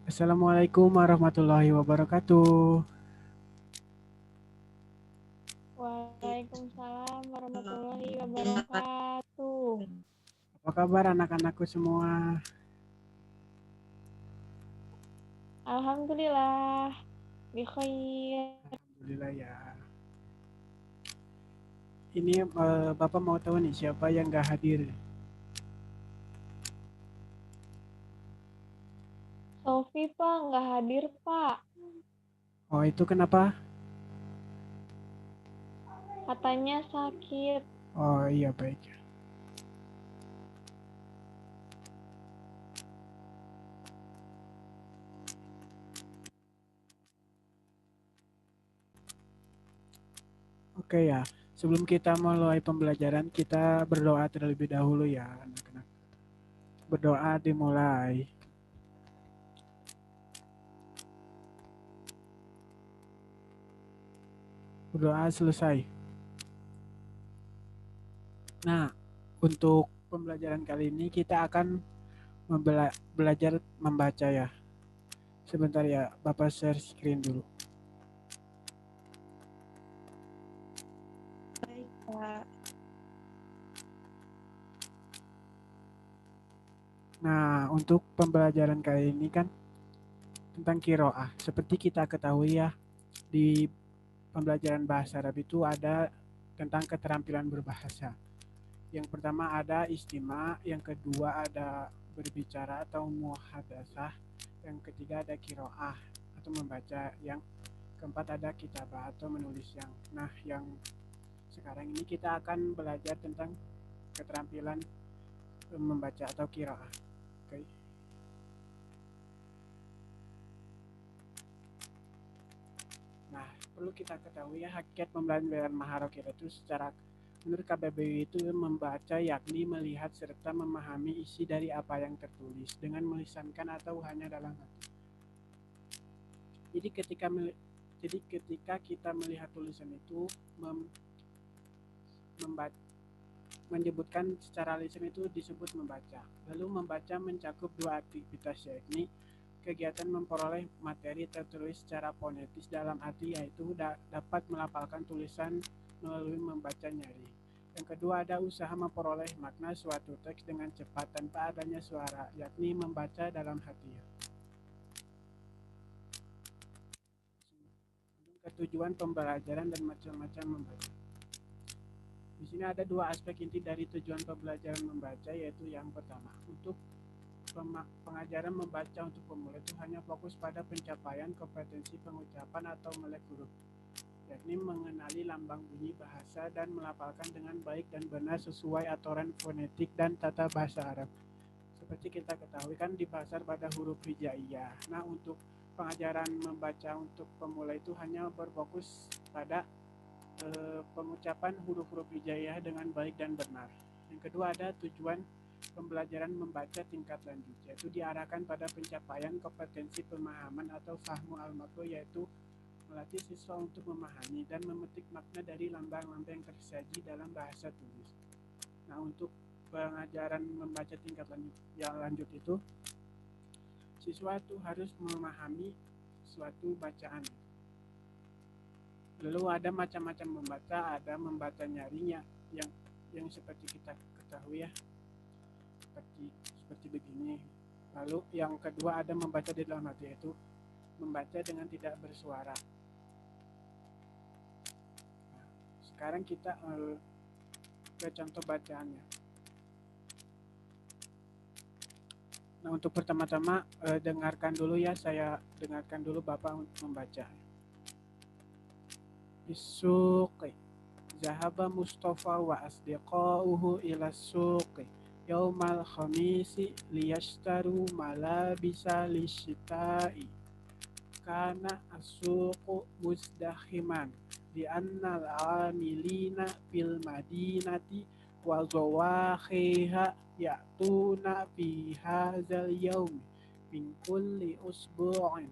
Assalamualaikum warahmatullahi wabarakatuh. Waalaikumsalam warahmatullahi wabarakatuh. Apa kabar anak-anakku semua? Alhamdulillah, bikhair. Alhamdulillah ya. Ini Bapak mau tahu nih siapa yang gak hadir? Sofi Pak nggak hadir Pak, Oh itu kenapa? katanya sakit. Oh iya baik. Oke ya. Sebelum kita mulai pembelajaran, kita berdoa terlebih dahulu ya anak-anak. Berdoa dimulai. Berdoa selesai. Nah, untuk pembelajaran kali ini kita akan belajar membaca ya. Sebentar ya, Bapak share screen dulu. Baik Pak. Nah, untuk pembelajaran kali ini kan tentang kiroah. Seperti kita ketahui ya, di pembelajaran bahasa Arab itu ada tentang keterampilan berbahasa. Yang pertama ada istima, yang kedua ada berbicara atau muhadasah, yang ketiga ada kiroah atau membaca, yang keempat ada kitabah atau menulis. Yang sekarang ini kita akan belajar tentang keterampilan membaca atau kiroah. Oke. Nah, perlu kita ketahui ya, hakikat pembelajaran maharokir itu secara menurut KBBI itu membaca yakni melihat serta memahami isi dari apa yang tertulis dengan melisankan atau hanya dalam hati. Jadi ketika kita melihat tulisan itu membaca, menyebutkan secara lisan itu disebut membaca. Lalu membaca mencakup dua aktivitas, yakni kegiatan memperoleh materi tertulis secara fonetis dalam arti yaitu dapat melafalkan tulisan melalui membaca nyari. Yang kedua ada usaha memperoleh makna suatu teks dengan cepat tanpa adanya suara, yakni membaca dalam hati. Ketujuan pembelajaran dan macam-macam membaca. Di sini ada dua aspek inti dari tujuan pembelajaran membaca, yaitu yang pertama, untuk pengajaran membaca untuk pemula itu hanya fokus pada pencapaian kompetensi pengucapan atau melek huruf, yakni mengenali lambang bunyi bahasa dan melafalkan dengan baik dan benar sesuai aturan fonetik dan tata bahasa Arab. Seperti kita ketahui kan di bahasa pada huruf hijaiyah. Nah, untuk pengajaran membaca untuk pemula itu hanya berfokus pada pengucapan huruf-huruf hijaiyah dengan baik dan benar. Yang kedua ada tujuan pembelajaran membaca tingkat lanjut, yaitu diarahkan pada pencapaian kompetensi pemahaman atau fahmu al-makro, yaitu melatih siswa untuk memahami dan memetik makna dari lambang-lambang yang tersaji dalam bahasa tulis. Nah, untuk pengajaran membaca tingkat lanjut itu, siswa itu harus memahami suatu bacaan. Lalu ada macam-macam membaca, ada membaca nyarinya yang seperti kita ketahui ya, seperti begini. Lalu yang kedua ada membaca di dalam hati, yaitu membaca dengan tidak bersuara. Nah, sekarang kita ke contoh bacaannya. Nah, untuk pertama-tama dengarkan dulu ya, saya dengarkan dulu Bapak membaca. Isuqi Zahaba Mustafa wa asdiqauhu ila suqi yaumal khamisi liyashtaru malabisa lishita'i. Kana asuqu muzdahiman li'annal amilina fil madinati wa zawakhiha ya'tuna fi hadzal yaumi min kulli usbu'in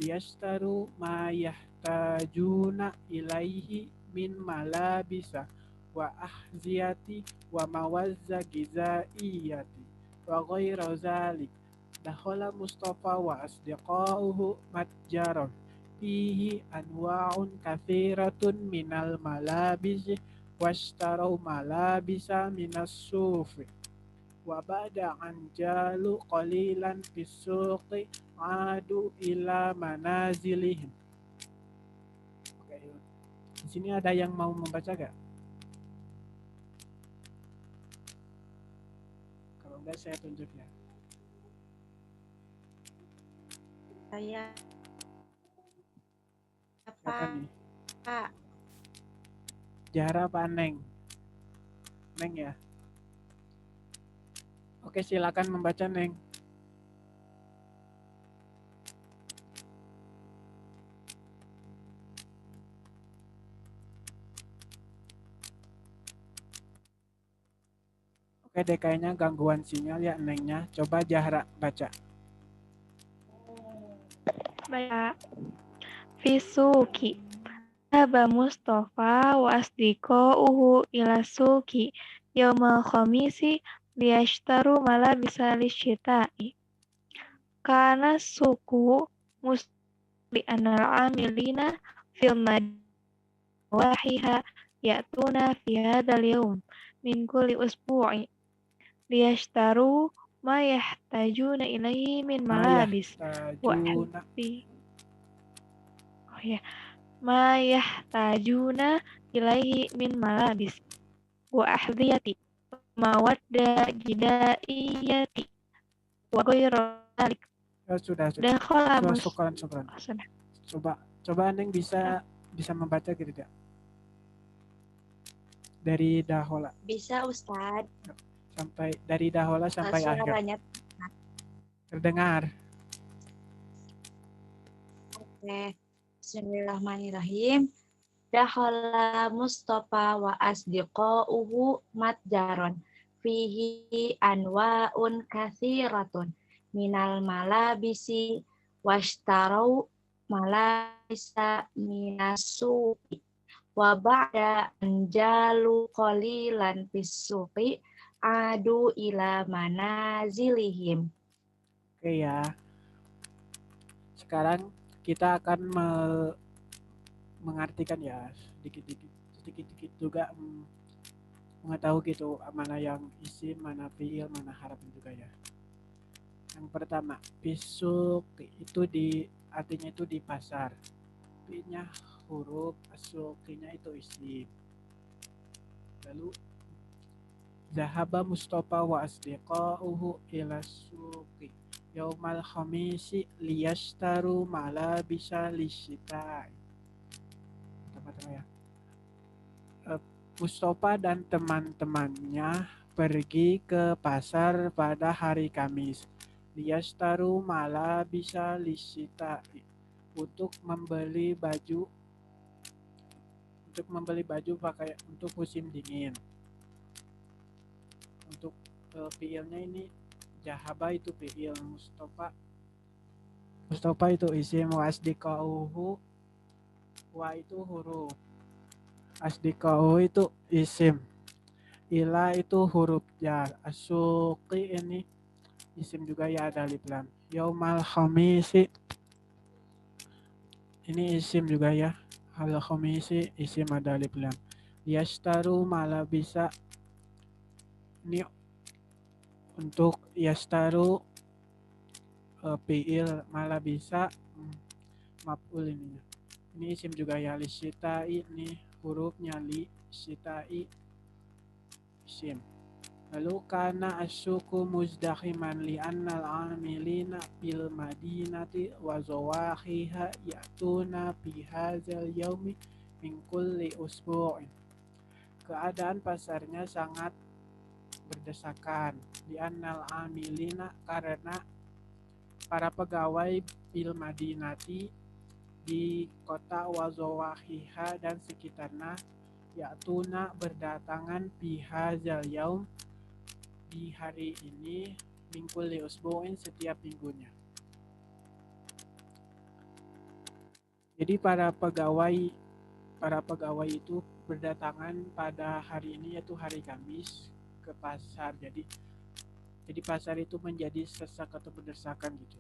liyashtaru ma yahtajuna ilaihi min malabisa wa ahziyati wa mawazza gizaiyati wa ghaira zalik. Dakhala Mustafa wa asdiqauhu matjaron fihi anwa'un katsiratun minal malabisi washtarau malabisa minas sufi wa ba'da an jalu qalilan fis suqi adu ila manazilihim. Oke, di sini ada yang mau membaca gak? Kalau enggak saya tunjuk ya. Saya Siapa nih? Pak. Jara apa Neng? Neng ya. Oke, silakan membaca Neng. Oke deh, kayaknya gangguan sinyal ya Nengnya. Coba Jahra baca. Baik. Fisuki. Dhahaba Mustafa wa asdiqauhu ila suki yaumal khamisi liyashtaru malabisa lisyita'i. Kana suku musli anal amilina fil madawahiha ya'tuna fi hadzal yawm min kulli usbu'i liyashtaru ma yahtajuna ilaihi min malabis wa Tajuna. ahdi. Oh ya, ma yahtajuna ilaihi min malabis wa ahdiyati mawadda jidaiyati wa ghairu dzalik. Sudah. Dakhala Syukran. Coba Neng bisa membaca gitu tidak? Dari Dahola Bisa Ustadz. sampai dari Dahola sampai akhir. Suaranya Terdengar. oke. Bismillahirrahmanirrahim. Dakhala Mustafa wa asdiqauhu matjaron fihi anwa'un katsiratun minal malabisi washtarau malabisa minas suqi wa ba'da anjalu qalilan fis suqi adu ila manazilihim. Oke ya. Sekarang kita akan mengartikan ya sedikit juga mengetahui gitu mana yang isim, mana fiil, mana harap juga ya. Yang pertama, bisuk itu artinya itu di pasar. P-nya huruf, asukinya itu isim. Lalu Zahaba Mustafa wa asdiqauhu ila suqi yaumal khamisi liyashtaru malabisa lisyita'i. Ya. Mustafa dan teman-temannya pergi ke pasar pada hari Kamis. Liyashtaru malabisa lisyita'i untuk membeli baju pakai untuk musim dingin. Untuk fiilnya ini Zahaba itu fiil, Mustafa itu isim, wa asdiqauhu wa itu huruf, asdiqauhu itu isim, ila itu huruf jar, asuqi ini isim juga ya ada alif lam, yaumal khamisi ini isim juga ya, al khamisi isim ada alif lam, yashtaru malabisa ini untuk yashtaru fiil, malabisa maf'ul ini isim juga ya, lisyita'i ini hurufnya lisyita'i isim. Lalu kana asyuku muzdahiman li'annal amilina bil madinati wa zawahiha ya'tuna fi hadzal yaumi min kulli usbu'in. Keadaan pasarnya sangat berdesakan, li'annal amilina karena para pegawai bil madinati di kota wazawahiha dan sekitarnya ya'tuna berdatangan fi hadzal yaum di hari ini min kulli usbu'in setiap minggunya. Jadi para pegawai itu berdatangan pada hari ini yaitu hari Kamis ke pasar. Jadi Jadi pasar itu menjadi sesak atau berdesakan gitu.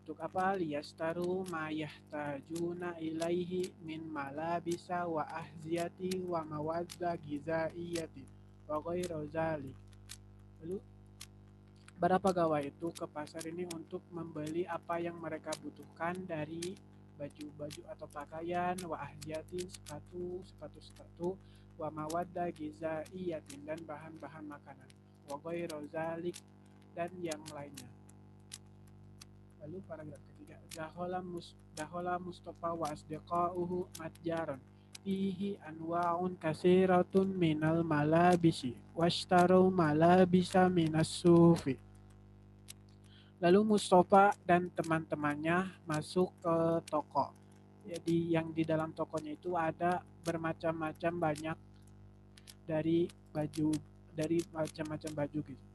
Untuk apa? Liyastaru ma yahtajuna ilaihi min malabisa wa ahziyati wa mawadda gizaiyati wa ghairu zalik. Lalu para pegawai itu ke pasar ini untuk membeli apa yang mereka butuhkan dari baju-baju atau pakaian, wa ahziyatin sepatu, wa mawadda gizaiyatin dan bahan-bahan makanan, wa ghairu zalik dan yang lainnya. Lalu paragraf ketiga, dahola Mustafa wa asdiqauhu matjaron fihi anwa'un kasiratun minal malabisi washtaru malabisa minas sufi. Lalu Mustafa dan teman-temannya masuk ke toko. Jadi yang di dalam tokonya itu ada bermacam-macam banyak dari macam-macam baju gitu.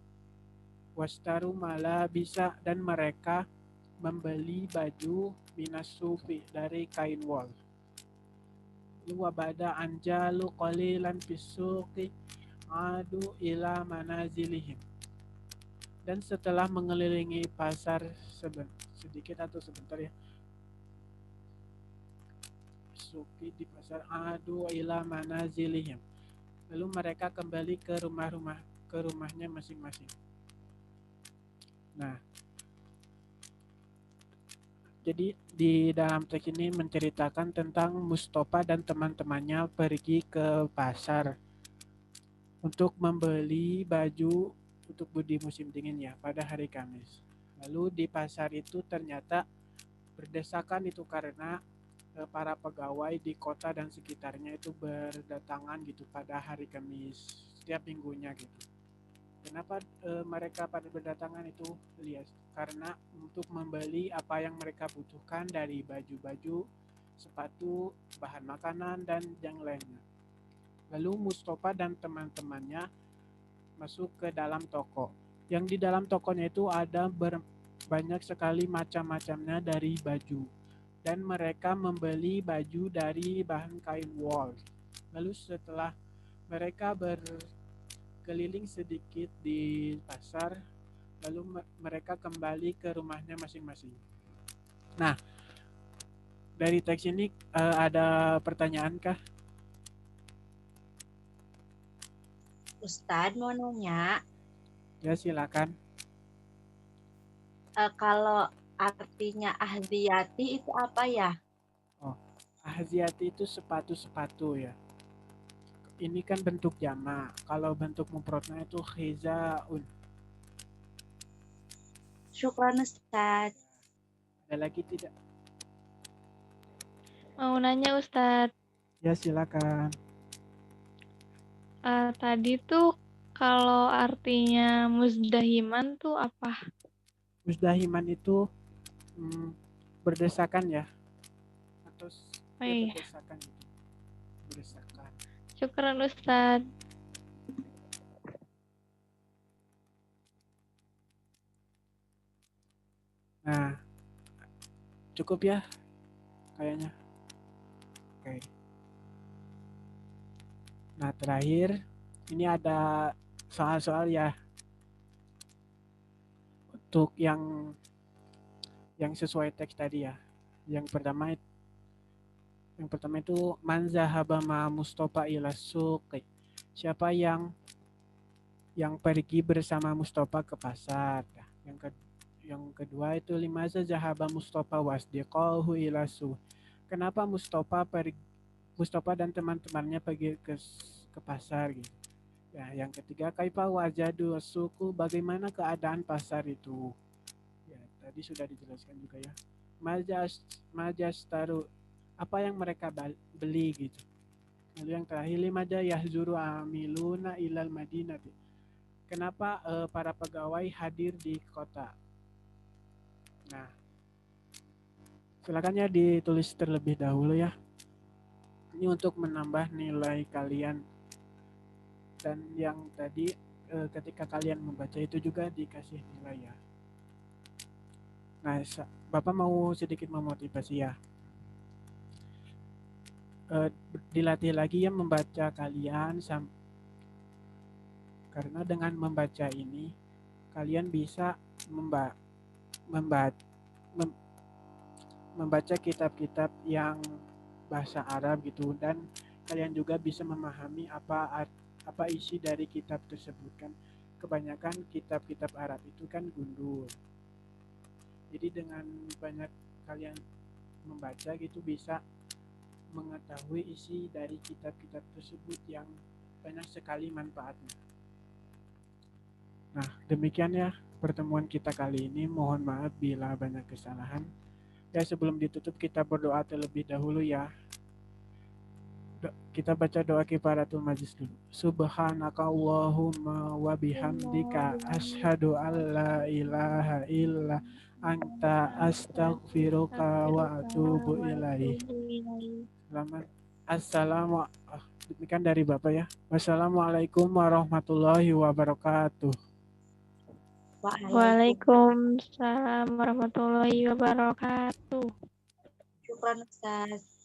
Washtaru malabisa dan mereka membeli baju minas sufi dari kain wol. Wabada anjalu qalilan fisuqi adu ila manazilihim. Dan setelah mengelilingi pasar sedikit atau sebentar ya, suki di pasar adu ila manazilihim. Lalu mereka kembali ke rumahnya masing-masing. Nah, jadi di dalam teks ini menceritakan tentang Mustafa dan teman-temannya pergi ke pasar untuk membeli baju untuk di musim dingin ya pada hari Kamis. Lalu di pasar itu ternyata berdesakan itu karena para pegawai di kota dan sekitarnya itu berdatangan gitu pada hari Kamis setiap minggunya gitu. Kenapa mereka pada berdatangan itu? Lihat, karena untuk membeli apa yang mereka butuhkan dari baju-baju, sepatu, bahan makanan, dan yang lainnya. Lalu Mustafa dan teman-temannya masuk ke dalam toko. Yang di dalam tokonya itu ada banyak sekali macam-macamnya dari baju. Dan mereka membeli baju dari bahan kain wol. Lalu setelah mereka keliling sedikit di pasar, lalu mereka kembali ke rumahnya masing-masing. Nah, dari teks ini ada pertanyaan kah? Ustadz mau nanya, Ya silakan. kalau artinya ahdiyati itu apa ya? Oh, ahziyati itu sepatu-sepatu ya. Ini kan bentuk jamak. Kalau bentuk mufradnya itu khizaun. Syukran Ustadz. Ada lagi tidak? Mau nanya Ustadz, Ya silakan. tadi tuh kalau artinya muzdahiman tuh apa? Muzdahiman itu berdesakan ya. Atau Oh iya, berdesakan gitu. Berdesakan. syukran Ustadz. Nah, cukup ya kayaknya. Oke. Nah, terakhir ini ada soal-soal ya untuk yang sesuai teks tadi ya. Yang pertama itu man zahaba ma Mustafa ila suqi. Siapa yang pergi bersama Mustafa ke pasar. Nah, yang kedua itu limaza zahaba Mustafa wasdiqahu ila suq. Kenapa Mustafa dan teman-temannya pergi ke pasar gitu. Ya, yang ketiga kaifa wajadu suku, bagaimana keadaan pasar itu. Ya, tadi sudah dijelaskan juga ya. Majastaru, apa yang mereka beli gitu. Lalu yang terakhir limaja yahzuru amiluna ilal madinati. Kenapa para pegawai hadir di kota. Nah, silakan ya ditulis terlebih dahulu ya. Ini untuk menambah nilai kalian. Dan yang tadi ketika kalian membaca itu juga dikasih nilai ya. Nah, Bapak mau sedikit memotivasi ya. Dilatih lagi ya membaca kalian, karena dengan membaca ini kalian bisa membaca kitab-kitab yang bahasa Arab gitu, dan kalian juga bisa memahami apa isi dari kitab tersebut kan. Kebanyakan kitab-kitab Arab itu kan gundul. Jadi dengan banyak kalian membaca gitu bisa mengetahui isi dari kitab-kitab tersebut yang banyak sekali manfaatnya. Nah, demikian ya pertemuan kita kali ini. Mohon maaf bila banyak kesalahan. Ya, sebelum ditutup kita berdoa terlebih dahulu ya. Kita baca doa kifaratul majlis dulu. Subhanaka Allahumma wa bihamdika asyhadu an la ilaha illa anta astaghfiruka wa atubu ilaih. Selamat demikian dari Bapak ya. Wassalamualaikum warahmatullahi wabarakatuh. Waalaikumsalam warahmatullahi wabarakatuh. Syukran Ustaz.